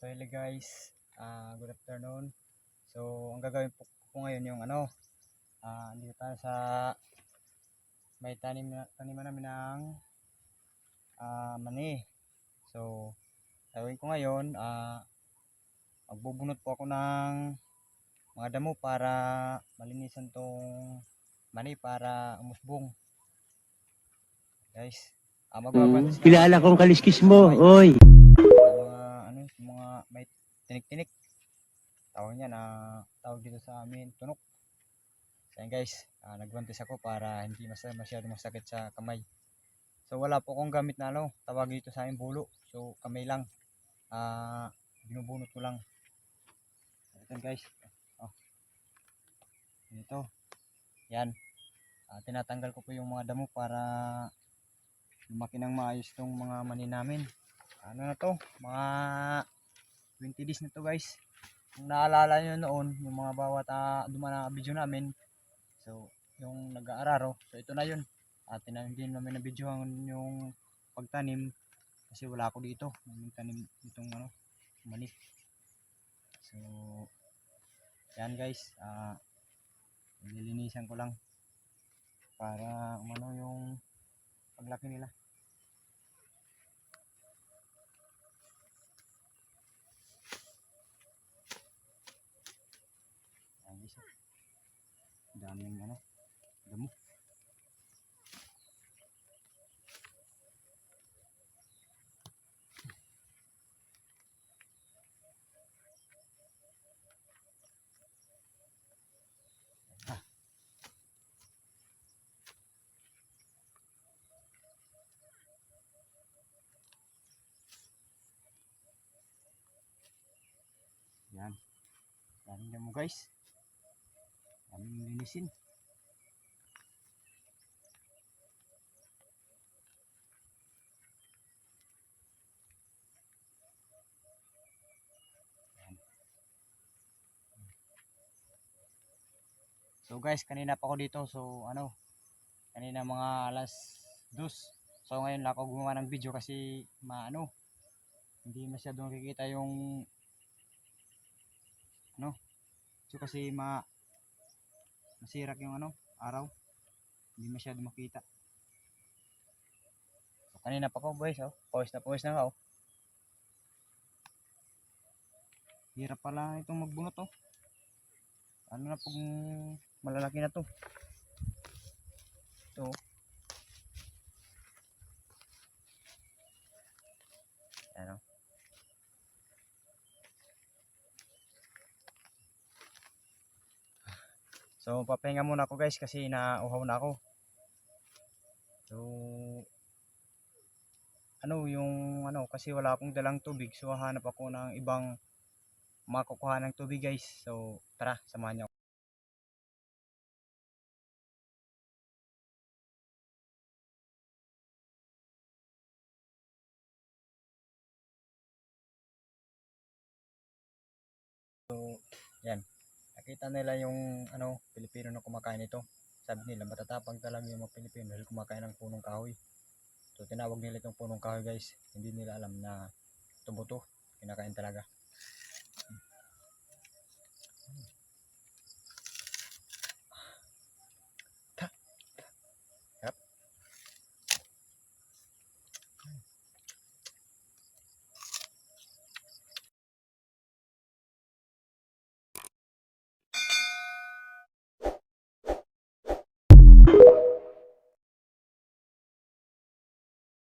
So hello guys, good afternoon. So ang gagawin ko ngayon yung dito tayo sa may taniman namin ng mani. So gagawin ko ngayon, magbubunot po ako ng mga damo para malinisan tong mani para umusbong. Guys, magbabantay sila Kilala kong kaliskis mo, oy. mga may tinik-tinik. Tawag niya na tawag dito sa amin, tunok. Ayan guys, nagwantis ako para hindi masyadong masakit sa kamay. So wala po akong gamit na tawag dito sa amin bulo. So kamay lang, binubunot ko lang. Ito guys, ito, yan. Tinatanggal ko po yung mga damo para lumaki ng maayos tong mga mani namin. Ano na to, mga 20 days na to guys. Kung naalala nyo noon, yung mga bawat dumaan na video namin, so yung nag-aararo, so ito na yun. Hindi namin na videohan yung pagtanim kasi wala ako dito yung tanim itong mani. So yan guys, nililinisan ko lang para yung paglaki nila. Yan guys, daming damo. Yan, daming damo guys, daming linisin. So guys, kanina pa ako dito. So kanina mga alas 2. So ngayon lang ako gumawa ng video kasi hindi masyadong nakikita yung so kasi masirak yung araw. Hindi masyado makita. So kanina pa ako boys, pawis na ako. Hirap pala itong magbunot ano na pag malalaki na to. Ito. Ano? So papahinga muna ako guys kasi nauhaw na ako. So kasi wala akong dalang tubig, so hahanap ako ng ibang makukuha ng tubig guys. So tara, samahan niyo ako. Yan, nakita nila yung Pilipino na kumakain ito. Sabi nila matatapang talaga yung mga Pilipino dahil kumakain ng punong kahoy. So tinawag nila itong punong kahoy guys. Hindi nila alam na ito buto, kinakain talaga.